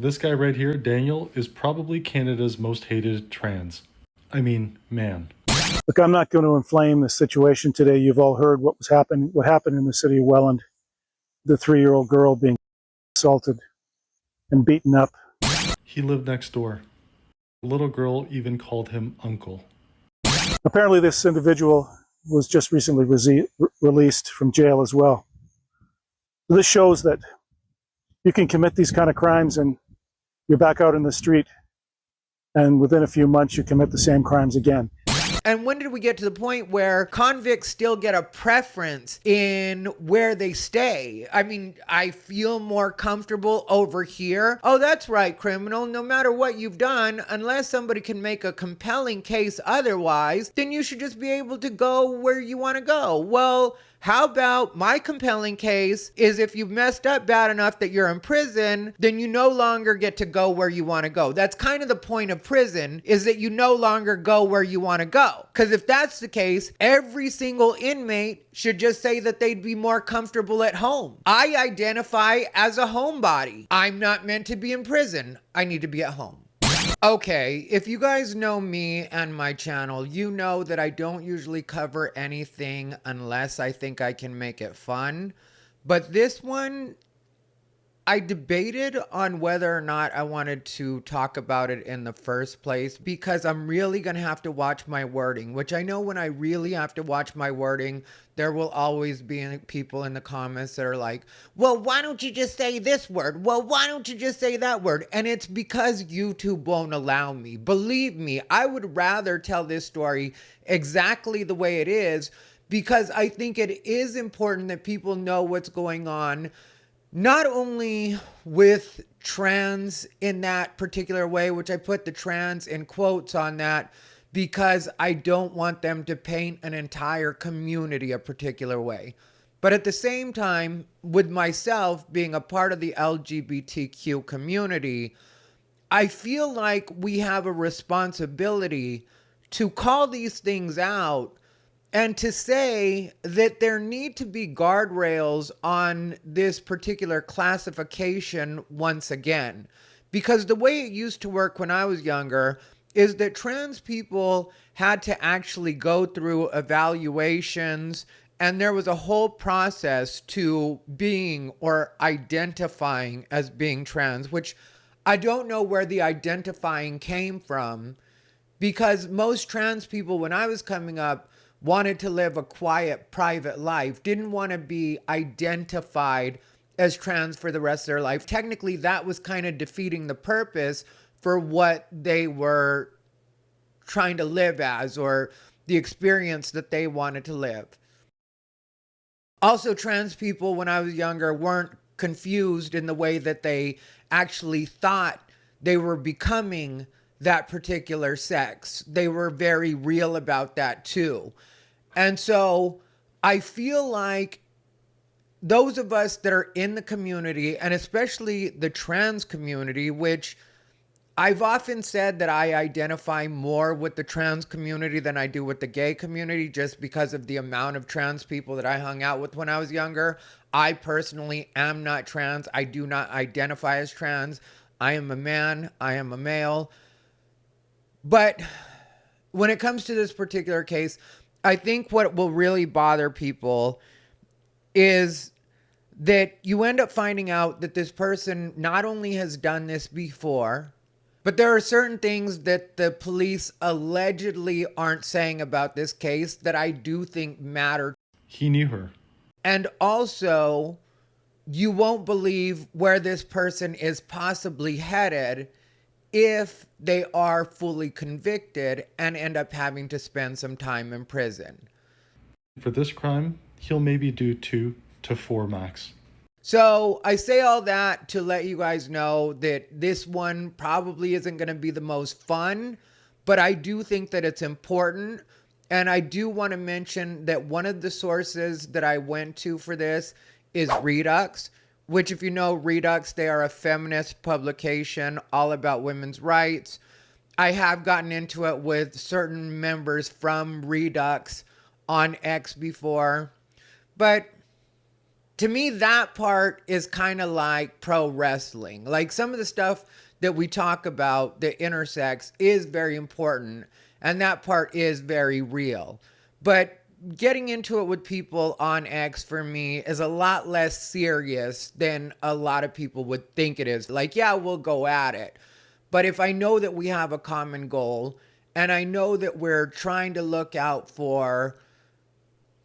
This guy right here, Daniel, is probably Canada's most hated trans. I mean, man. Look, I'm not going to inflame the situation today. You've all heard what happened in the city of Welland. The 3-year-old girl being assaulted and beaten up. He lived next door. The little girl even called him uncle. Apparently, this individual was just recently released from jail as well. This shows that you can commit these kind of crimes and you're back out in the street, and within a few months you commit the same crimes again. And when did we get to the point where convicts still get a preference in where they stay? I mean, I feel more comfortable over here. Oh, that's right, criminal. No matter what you've done, unless somebody can make a compelling case otherwise, then you should just be able to go where you want to go. Well, how about my compelling case is if you've messed up bad enough that you're in prison, then you no longer get to go where you want to go. That's kind of the point of prison, is that you no longer go where you want to go. Because if that's the case, every single inmate should just say that they'd be more comfortable at home. I identify as a homebody. I'm not meant to be in prison. I need to be at home. Okay, if you guys know me and my channel, you know that I don't usually cover anything unless I think I can make it fun. But this one, I debated on whether or not I wanted to talk about it in the first place, because I'm really going to have to watch my wording, which I know when I really have to watch my wording, there will always be people in the comments that are like, well, why don't you just say this word? Well, why don't you just say that word? And it's because YouTube won't allow me. Believe me, I would rather tell this story exactly the way it is, because I think it is important that people know what's going on, not only with trans in that particular way, which I put the trans in quotes on that, because I don't want them to paint an entire community a particular way. But at the same time, with myself being a part of the LGBTQ community, I feel like we have a responsibility to call these things out and to say that there need to be guardrails on this particular classification once again. Because the way it used to work when I was younger is that trans people had to actually go through evaluations, and there was a whole process to being or identifying as being trans, which I don't know where the identifying came from, because most trans people when I was coming up wanted to live a quiet, private life, didn't want to be identified as trans for the rest of their life. Technically, that was kind of defeating the purpose for what they were trying to live as, or the experience that they wanted to live. Also, trans people when I was younger weren't confused in the way that they actually thought they were becoming that particular sex. They were very real about that too. And so I feel like those of us that are in the community, and especially the trans community, which I've often said that I identify more with the trans community than I do with the gay community, just because of the amount of trans people that I hung out with when I was younger. I personally am not trans. I do not identify as trans. I am a man. I am a male. But when it comes to this particular case, I think what will really bother people is that you end up finding out that this person not only has done this before, but there are certain things that the police allegedly aren't saying about this case that I do think matter. He knew her. And also, you won't believe where this person is possibly headed if they are fully convicted and end up having to spend some time in prison. For this crime, he'll maybe do 2 to 4 max. So I say all that to let you guys know that this one probably isn't going to be the most fun, but I do think that it's important. And I do want to mention that one of the sources that I went to for this is Reduxx, which, if you know Reduxx, they are a feminist publication all about women's rights. I have gotten into it with certain members from Reduxx on X before, but to me, that part is kind of like pro wrestling. Like some of the stuff that we talk about that intersex is very important, and that part is very real. But getting into it with people on X for me is a lot less serious than a lot of people would think it is. Like, yeah, we'll go at it. But if I know that we have a common goal and I know that we're trying to look out for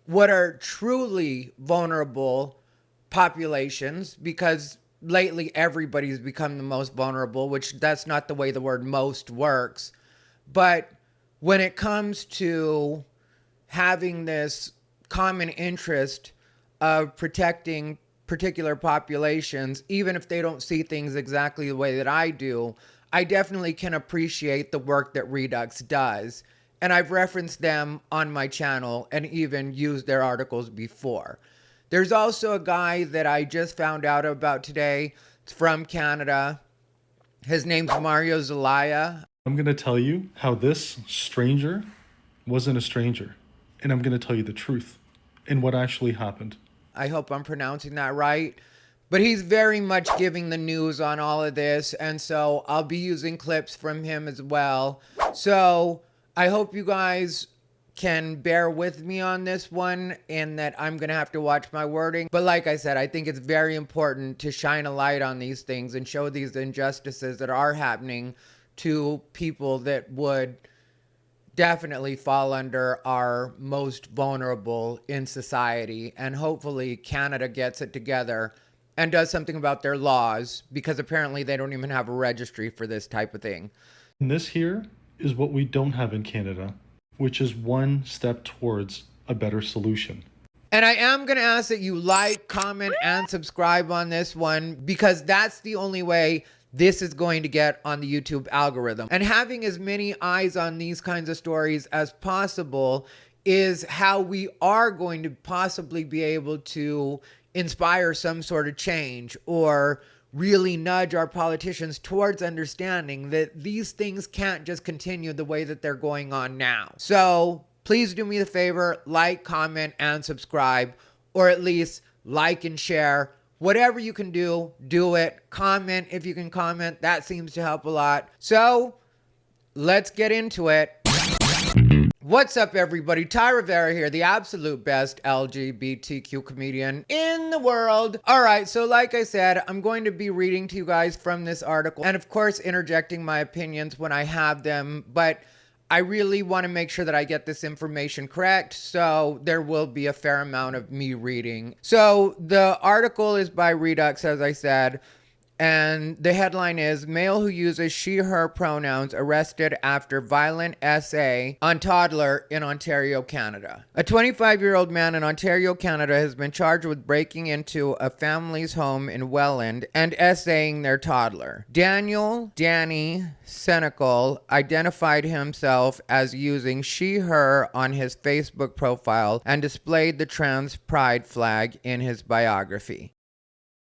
what are truly vulnerable populations, because lately everybody's become the most vulnerable, which that's not the way the word most works. But when it comes to having this common interest of protecting particular populations, even if they don't see things exactly the way that I do, I definitely can appreciate the work that Reduxx does. And I've referenced them on my channel and even used their articles before. There's also a guy that I just found out about today. It's from Canada. His name's Mario Zelaya. I'm going to tell you how this stranger wasn't a stranger. And I'm going to tell you the truth and what actually happened. I hope I'm pronouncing that right. But he's very much giving the news on all of this. And so I'll be using clips from him as well. So I hope you guys can bear with me on this one, and that I'm going to have to watch my wording. But like I said, I think it's very important to shine a light on these things and show these injustices that are happening to people that would definitely fall under our most vulnerable in society. And hopefully Canada gets it together and does something about their laws, because apparently they don't even have a registry for this type of thing. And this here is what we don't have in Canada, which is one step towards a better solution. And I am going to ask that you like, comment, and subscribe on this one, because that's the only way this is going to get on the YouTube algorithm. And having as many eyes on these kinds of stories as possible is how we are going to possibly be able to inspire some sort of change, or really nudge our politicians towards understanding that these things can't just continue the way that they're going on now. So please do me the favor, like, comment, and subscribe, or at least like and share. Whatever you can do, do it. Comment if you can comment. That seems to help a lot. So let's get into it. What's up, everybody? Ty Rivera here, the absolute best LGBTQ comedian in the world. All right, so like I said, I'm going to be reading to you guys from this article, and of course interjecting my opinions when I have them, but I really want to make sure that I get this information correct, so there will be a fair amount of me reading. So the article is by Reduxx, as I said, and the headline is, "Male who uses she, her pronouns arrested after violent essay on toddler in Ontario, Canada." A 25-year-old man in Ontario, Canada has been charged with breaking into a family's home in Welland and essaying their toddler. Dani Senecal identified himself as using she, her on his Facebook profile and displayed the trans pride flag in his biography.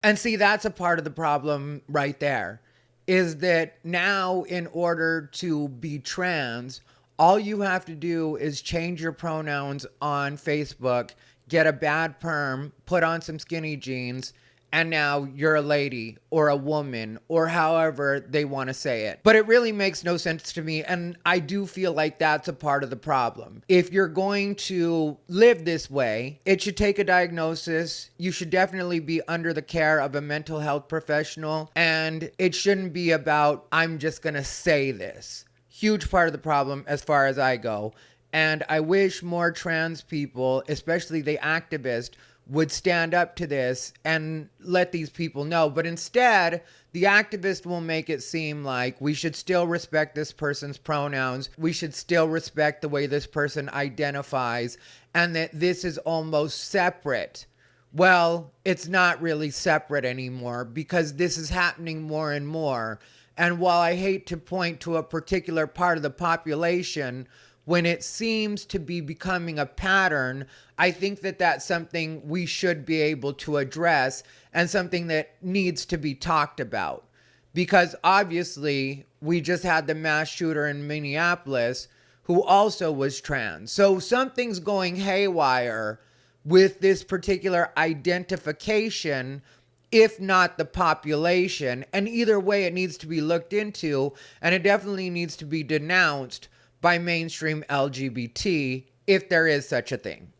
And see, that's a part of the problem right there, is that now in order to be trans, all you have to do is change your pronouns on Facebook, get a bad perm, put on some skinny jeans, and now you're a lady or a woman or however they want to say it. But it really makes no sense to me, and I do feel like that's a part of the problem. If you're going to live this way, it should take a diagnosis. You should definitely be under the care of a mental health professional, and it shouldn't be about, I'm just gonna say this. Huge part of the problem as far as I go. And I wish more trans people, especially the activists, would stand up to this and let these people know. But instead, the activist will make it seem like we should still respect this person's pronouns. We should still respect the way this person identifies, and that this is almost separate. Well, it's not really separate anymore, because this is happening more and more. And while I hate to point to a particular part of the population, when it seems to be becoming a pattern, I think that that's something we should be able to address, and something that needs to be talked about. Because obviously, we just had the mass shooter in Minneapolis who also was trans. So something's going haywire with this particular identification, if not the population. And either way, it needs to be looked into, and it definitely needs to be denounced by mainstream LGBT, if there is such a thing.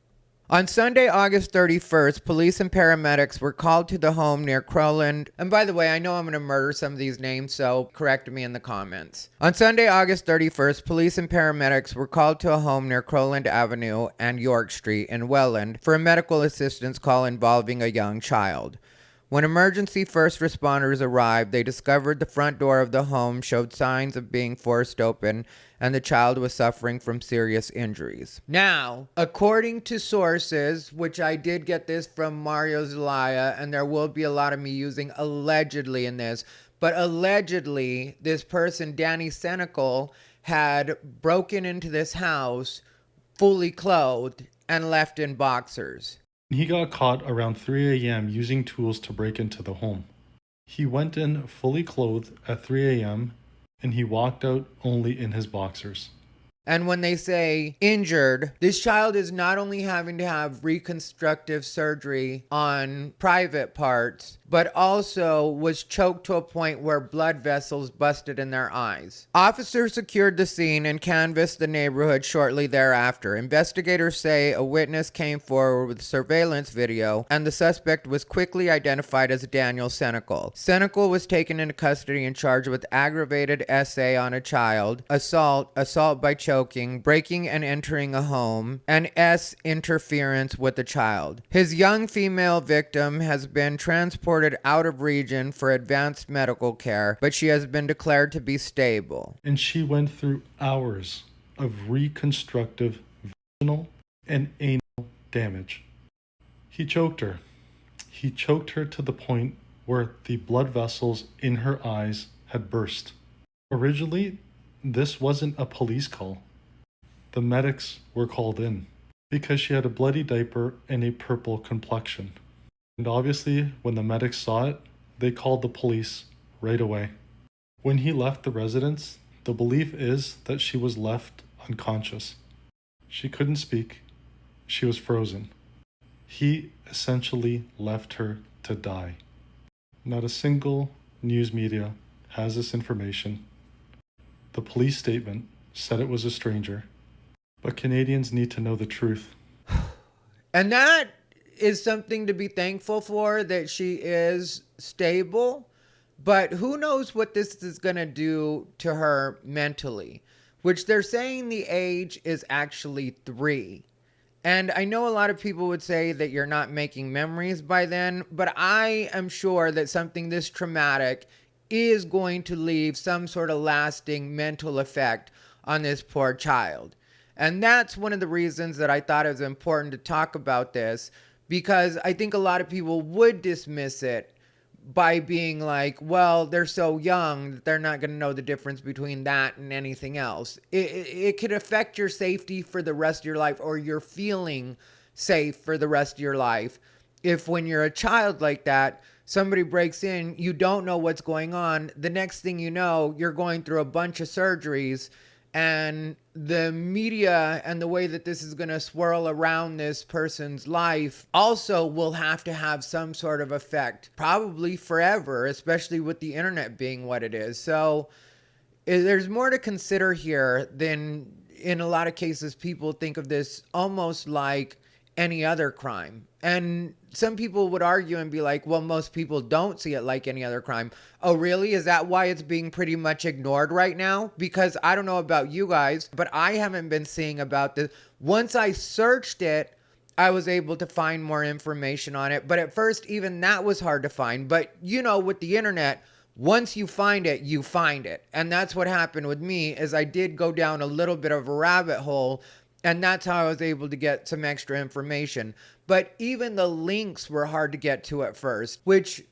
On Sunday, August 31st, police and paramedics were called to the home near Crowland. And by the way, I know I'm going to murder some of these names, so correct me in the comments. On Sunday, August 31st, police and paramedics were called to a home near Crowland Avenue and York Street in Welland for a medical assistance call involving a young child. When emergency first responders arrived, they discovered the front door of the home showed signs of being forced open and the child was suffering from serious injuries. Now, according to sources, which I did get this from Mario Zelaya, and there will be a lot of me using allegedly in this, but allegedly this person, Dani Senecal, had broken into this house fully clothed and left in boxers. He got caught around 3 a.m. using tools to break into the home. He went in fully clothed at 3 a.m. and he walked out only in his boxers. And when they say injured, this child is not only having to have reconstructive surgery on private parts, but also was choked to a point where blood vessels busted in their eyes. Officers secured the scene and canvassed the neighborhood shortly thereafter. Investigators say a witness came forward with surveillance video, and the suspect was quickly identified as Daniel Senecal. Senecal was taken into custody and charged with aggravated essay on a child, assault by choking, breaking and entering a home, and interference with a child. His young female victim has been transported out of region for advanced medical care, but she has been declared to be stable. And she went through hours of reconstructive vaginal and anal damage. He choked her. He choked her to the point where the blood vessels in her eyes had burst. Originally, this wasn't a police call. The medics were called in because she had a bloody diaper and a purple complexion. And obviously, when the medics saw it, they called the police right away. When he left the residence, the belief is that she was left unconscious. She couldn't speak. She was frozen. He essentially left her to die. Not a single news media has this information. The police statement said it was a stranger, but Canadians need to know the truth. And that is something to be thankful for, that she is stable, but who knows what this is going to do to her mentally, which they're saying the age is actually 3. And I know a lot of people would say that you're not making memories by then, but I am sure that something this traumatic is going to leave some sort of lasting mental effect on this poor child. And that's one of the reasons that I thought it was important to talk about this, because I think a lot of people would dismiss it by being like, well, they're so young that they're not going to know the difference between that and anything else. It could affect your safety for the rest of your life, or your feeling safe for the rest of your life. If when you're a child like that, somebody breaks in, you don't know what's going on. The next thing you know, you're going through a bunch of surgeries, and the media and the way that this is going to swirl around this person's life also will have to have some sort of effect, probably forever, especially with the internet being what it is. So there's more to consider here than, in a lot of cases, people think of this almost like any other crime. And some people would argue and be like, well, most people don't see it like any other crime. Oh, really? Is that why it's being pretty much ignored right now? Because I don't know about you guys, but I haven't been seeing about this. Once I searched it, I was able to find more information on it. But at first, even that was hard to find. But you know, with the internet, once you find it, you find it. And that's what happened with me, is I did go down a little bit of a rabbit hole, and that's how I was able to get some extra information. But even the links were hard to get to at first, which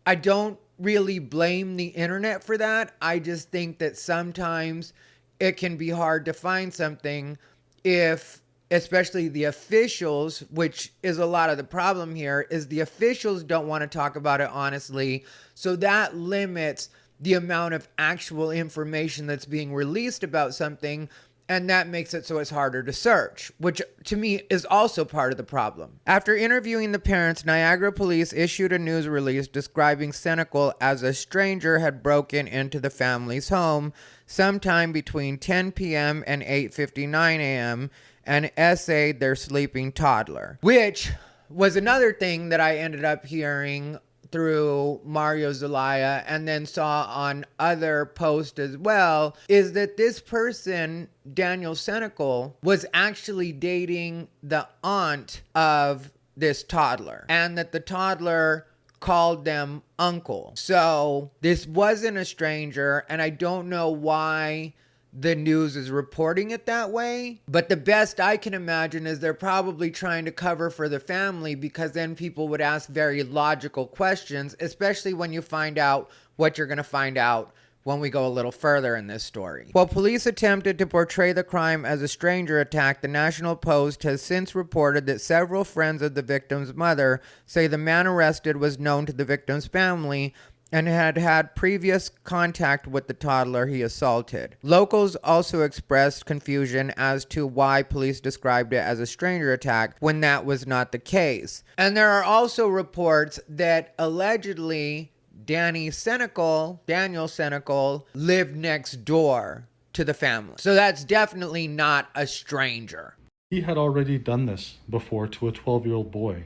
I don't really blame the internet for that. I just think that sometimes it can be hard to find something if, especially the officials, which is a lot of the problem here, is the officials don't want to talk about it honestly. So that limits the amount of actual information that's being released about something. And that makes it so it's harder to search, which to me is also part of the problem. After interviewing the parents, Niagara police issued a news release describing Senecal as a stranger had broken into the family's home sometime between 10 p.m. and 8:59 a.m. and essayed their sleeping toddler, which was another thing that I ended up hearing through Mario Zelaya and then saw on other posts as well, is that this person, Daniel Senecal, was actually dating the aunt of this toddler, and that the toddler called them uncle. So this wasn't a stranger, and I don't know why the news is reporting it that way, but the best I can imagine is they're probably trying to cover for the family, because then people would ask very logical questions, especially when you find out what you're going to find out when we go a little further in this story. While police attempted to portray the crime as a stranger attack, the National Post has since reported that several friends of the victim's mother say the man arrested was known to the victim's family and had had previous contact with the toddler he assaulted. Locals also expressed confusion as to why police described it as a stranger attack when that was not the case. And there are also reports that allegedly Daniel Senecal lived next door to the family. So that's definitely not a stranger. He had already done this before to a 12-year-old boy.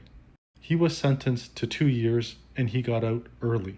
He was sentenced to 2 years and he got out early.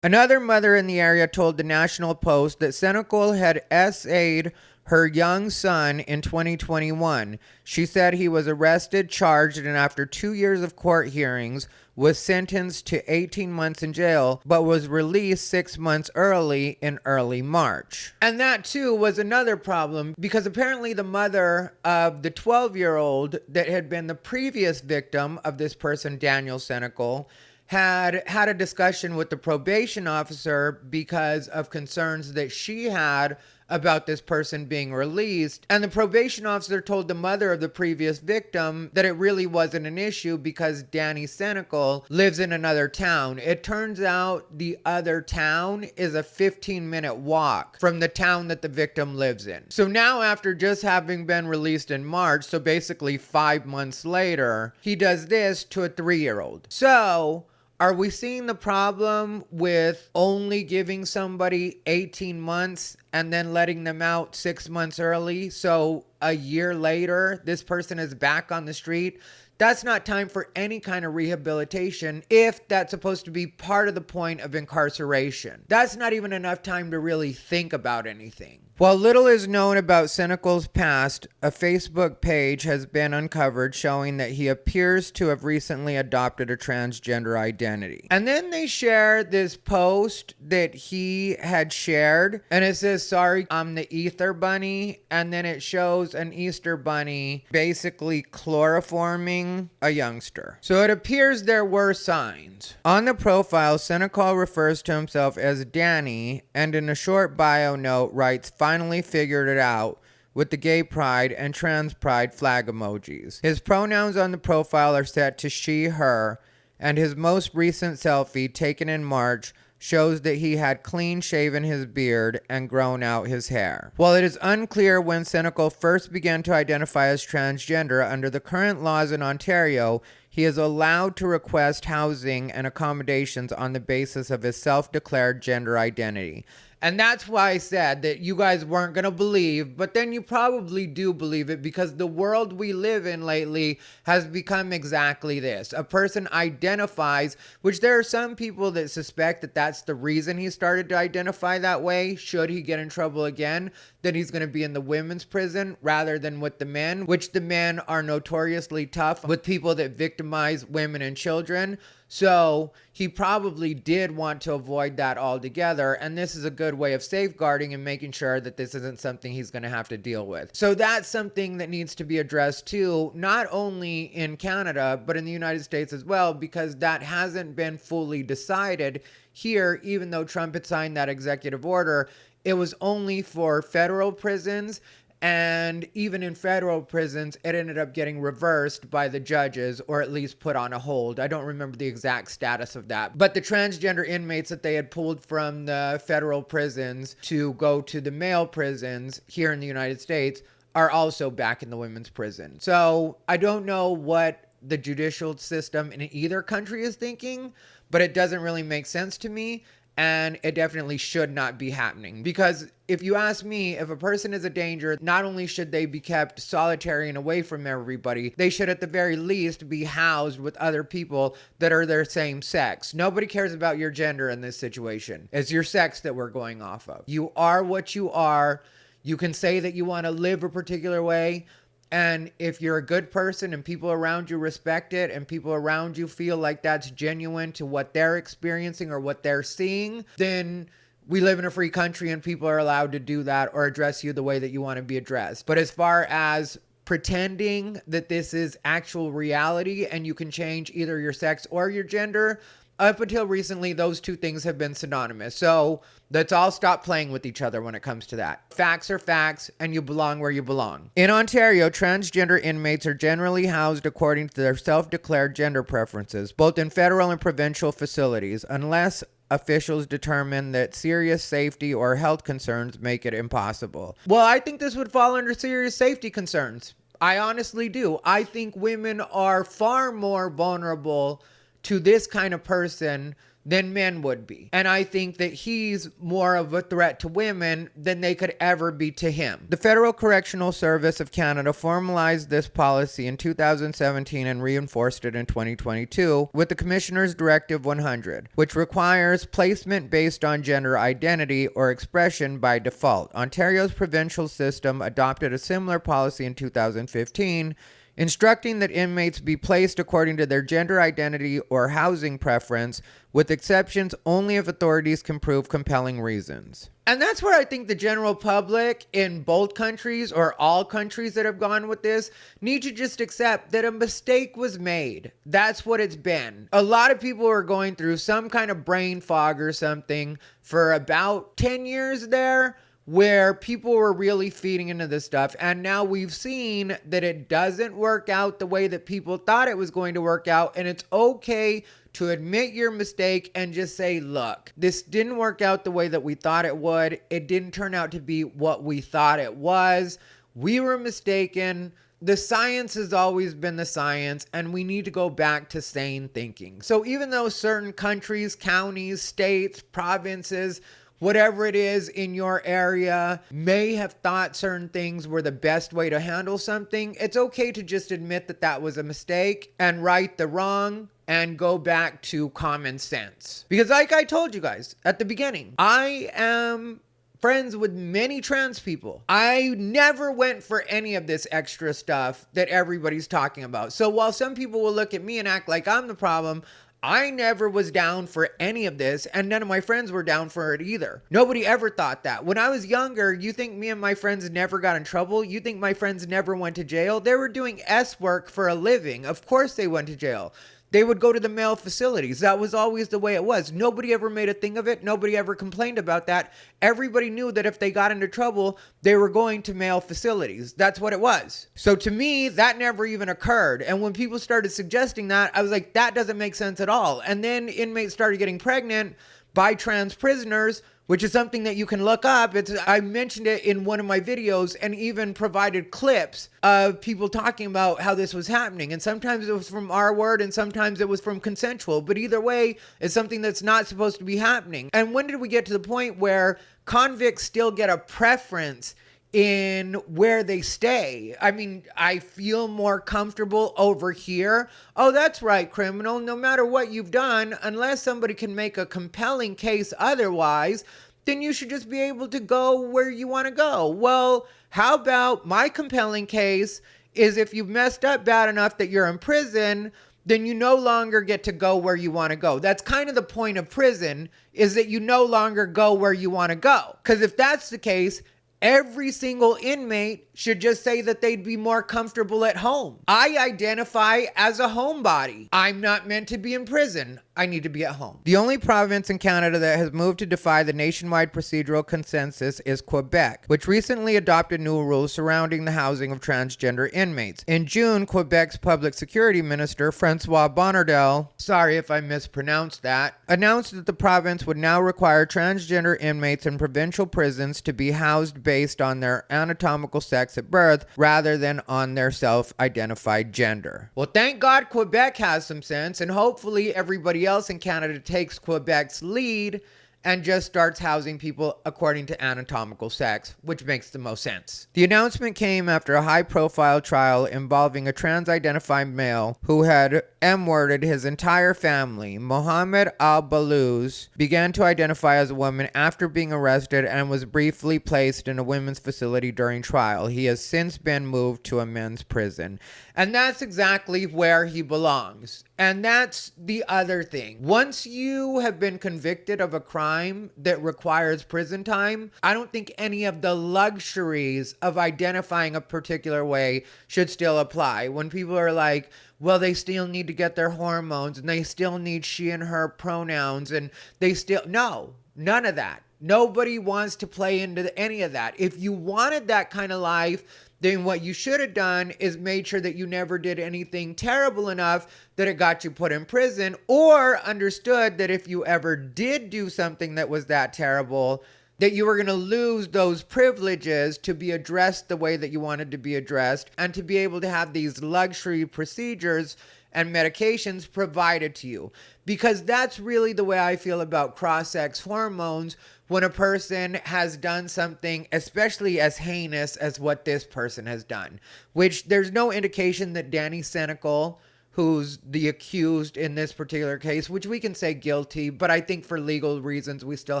Another mother in the area told the National Post that Senecal had essayed her young son in 2021. She said he was arrested, charged, and after 2 years of court hearings was sentenced to 18 months in jail, but was released 6 months early in early March. And that too was another problem, because apparently the mother of the 12-year-old that had been the previous victim of this person, Daniel Senecal, had a discussion with the probation officer because of concerns that she had about this person being released. And the probation officer told the mother of the previous victim that it really wasn't an issue because Dani Senecal lives in another town. It turns out the other town is a 15-minute walk from the town that the victim lives in. So now, after just having been released in March, so basically 5 months later, he does this to a 3-year-old. So are we seeing the problem with only giving somebody 18 months and then letting them out 6 months early? So a year later, this person is back on the street. That's not time for any kind of rehabilitation if that's supposed to be part of the point of incarceration. That's not even enough time to really think about anything. While little is known about Senecal's past, a Facebook page has been uncovered showing that he appears to have recently adopted a transgender identity. And then they share this post that he had shared, and it says, "Sorry, I'm the Ether Bunny," and then it shows an Easter bunny basically chloroforming a youngster. So it appears there were signs. On the profile, Senecal refers to himself as Dani, and in a short bio note writes, "Finally figured it out," with the gay pride and trans pride flag emojis. His pronouns on the profile are set to she, her, and his most recent selfie, taken in March, shows that he had clean shaven his beard and grown out his hair. While it is unclear when Senecal first began to identify as transgender, under the current laws in Ontario, he is allowed to request housing and accommodations on the basis of his self-declared gender identity. And that's why I said that you guys weren't going to believe, but then you probably do believe it, because the world we live in lately has become exactly this. A person identifies, which there are some people that suspect that that's the reason he started to identify that way. Should he get in trouble again, then he's going to be in the women's prison rather than with the men, which the men are notoriously tough with people that victimize women and children. So he probably did want to avoid that altogether, and this is a good way of safeguarding and making sure that this isn't something he's going to have to deal with. So that's something that needs to be addressed too, not only in Canada, but in the United States as well, because that hasn't been fully decided here. Even though Trump had signed that executive order, it was only for federal prisons. And even in federal prisons, it ended up getting reversed by the judges, or at least put on a hold. I don't remember the exact status of that. But the transgender inmates that they had pulled from the federal prisons to go to the male prisons here in the United States are also back in the women's prison. So I don't know what the judicial system in either country is thinking, but it doesn't really make sense to me. And it definitely should not be happening, because if you ask me, if a person is a danger, not only should they be kept solitary and away from everybody, they should at the very least be housed with other people that are their same sex. Nobody cares about your gender in this situation. It's your sex that we're going off of. You are what you are. You can say that you want to live a particular way. And if you're a good person and people around you respect it and people around you feel like that's genuine to what they're experiencing or what they're seeing, then we live in a free country and people are allowed to do that or address you the way that you want to be addressed. But as far as pretending that this is actual reality and you can change either your sex or your gender, up until recently, those two things have been synonymous. So let's all stop playing with each other when it comes to that. Facts are facts, and you belong where you belong. In Ontario, transgender inmates are generally housed according to their self-declared gender preferences, both in federal and provincial facilities, unless officials determine that serious safety or health concerns make it impossible. Well, I think this would fall under serious safety concerns. I honestly do. I think women are far more vulnerable to this kind of person than men would be. And I think that he's more of a threat to women than they could ever be to him. The Federal Correctional Service of Canada formalized this policy in 2017 and reinforced it in 2022 with the Commissioner's Directive 100, which requires placement based on gender identity or expression by default. Ontario's provincial system adopted a similar policy in 2015, instructing that inmates be placed according to their gender identity or housing preference, with exceptions only if authorities can prove compelling reasons. And that's where I think the general public in both countries, or all countries that have gone with this, need to just accept that a mistake was made. That's what it's been. A lot of people are going through some kind of brain fog or something for about 10 years there, where people were really feeding into this stuff. And now we've seen that it doesn't work out the way that people thought it was going to work out. And it's okay to admit your mistake and just say, look, this didn't work out the way that we thought it would. It didn't turn out to be what we thought it was. We were mistaken. The science has always been the science, and we need to go back to sane thinking. So even though certain countries, counties, states, provinces, whatever it is in your area may have thought certain things were the best way to handle something, it's okay to just admit that that was a mistake and right the wrong and go back to common sense. Because like I told you guys at the beginning, I am friends with many trans people. I never went for any of this extra stuff that everybody's talking about. So while some people will look at me and act like I'm the problem, I never was down for any of this, and none of my friends were down for it either. Nobody ever thought that. When I was younger, you think me and my friends never got in trouble? You think my friends never went to jail? They were doing S work for a living. Of course they went to jail. They would go to the male facilities. That was always the way it was. Nobody ever made a thing of it. Nobody ever complained about that. Everybody knew that if they got into trouble, they were going to male facilities. That's what it was. So to me, that never even occurred. And when people started suggesting that, I was like, that doesn't make sense at all. And then inmates started getting pregnant by trans prisoners, which is something that you can look up. I mentioned it in one of my videos and even provided clips of people talking about how this was happening. And sometimes it was from our word and sometimes it was from consensual. But either way, it's something that's not supposed to be happening. And when did we get to the point where convicts still get a preference in where they stay? I mean, I feel more comfortable over here. Oh, that's right, criminal. No matter what you've done, unless somebody can make a compelling case otherwise, then you should just be able to go where you want to go. Well, how about my compelling case is if you've messed up bad enough that you're in prison, then you no longer get to go where you want to go. That's kind of the point of prison, is that you no longer go where you want to go. Because if that's the case, every single inmate should just say that they'd be more comfortable at home. I identify as a homebody. I'm not meant to be in prison. I need to be at home. The only province in Canada that has moved to defy the nationwide procedural consensus is Quebec, which recently adopted new rules surrounding the housing of transgender inmates. In June, Quebec's public security minister, Francois Bonnardel, sorry if I mispronounced that, announced that the province would now require transgender inmates in provincial prisons to be housed based on their anatomical sex at birth rather than on their self-identified gender. Well, thank God Quebec has some sense, and hopefully everybody else in Canada takes Quebec's lead and just starts housing people according to anatomical sex, which makes the most sense. The announcement came after a high-profile trial involving a trans-identified male who had M-worded his entire family. Mohammed Al-Balouz began to identify as a woman after being arrested and was briefly placed in a women's facility during trial. He has since been moved to a men's prison. And that's exactly where he belongs. And that's the other thing. Once you have been convicted of a crime that requires prison time, I don't think any of the luxuries of identifying a particular way should still apply. When people are like, well, they still need to get their hormones and they still need she and her pronouns and they still, no, none of that. Nobody wants to play into any of that. If you wanted that kind of life, then what you should have done is made sure that you never did anything terrible enough that it got you put in prison, or understood that if you ever did do something that was that terrible, that you were going to lose those privileges to be addressed the way that you wanted to be addressed and to be able to have these luxury procedures and medications provided to you. Because that's really the way I feel about cross-sex hormones when a person has done something especially as heinous as what this person has done, which there's no indication that Dani Senecal, who's the accused in this particular case, which we can say guilty, but I think for legal reasons we still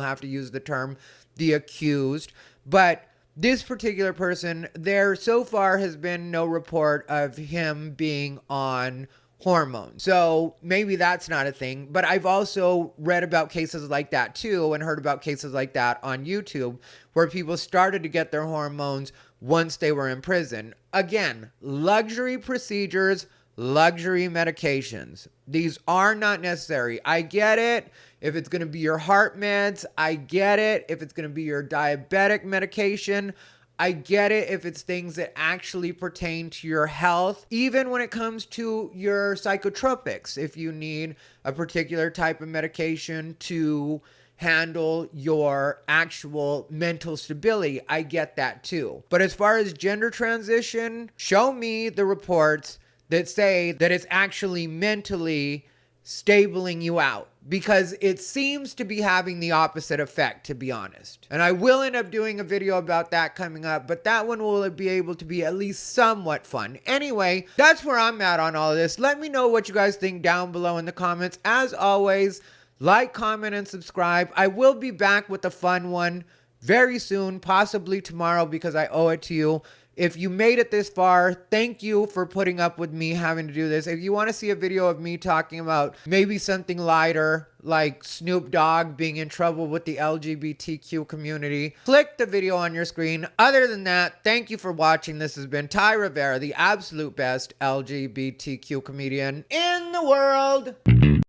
have to use the term the accused. But this particular person, there so far has been no report of him being on hormones. So maybe that's not a thing, but I've also read about cases like that too, and heard about cases like that on YouTube where people started to get their hormones once they were in prison. Again, luxury procedures, luxury medications. These are not necessary. I get it if it's going to be your heart meds. I get it if it's going to be your diabetic medication. I get it if it's things that actually pertain to your health, even when it comes to your psychotropics. If you need a particular type of medication to handle your actual mental stability, I get that too. But as far as gender transition, show me the reports that say that it's actually mentally stabling you out, because it seems to be having the opposite effect, to be honest. And I will end up doing a video about that coming up, but that one will be able to be at least somewhat fun. Anyway, that's where I'm at on all of this. Let me know what you guys think down below in the comments. As always, like, comment, and subscribe. I will be back with a fun one very soon, possibly tomorrow, because I owe it to you. If you made it this far, thank you for putting up with me having to do this. If you want to see a video of me talking about maybe something lighter, like Snoop Dogg being in trouble with the LGBTQ community, click the video on your screen. Other than that, thank you for watching. This has been Ty Rivera, the absolute best LGBTQ comedian in the world.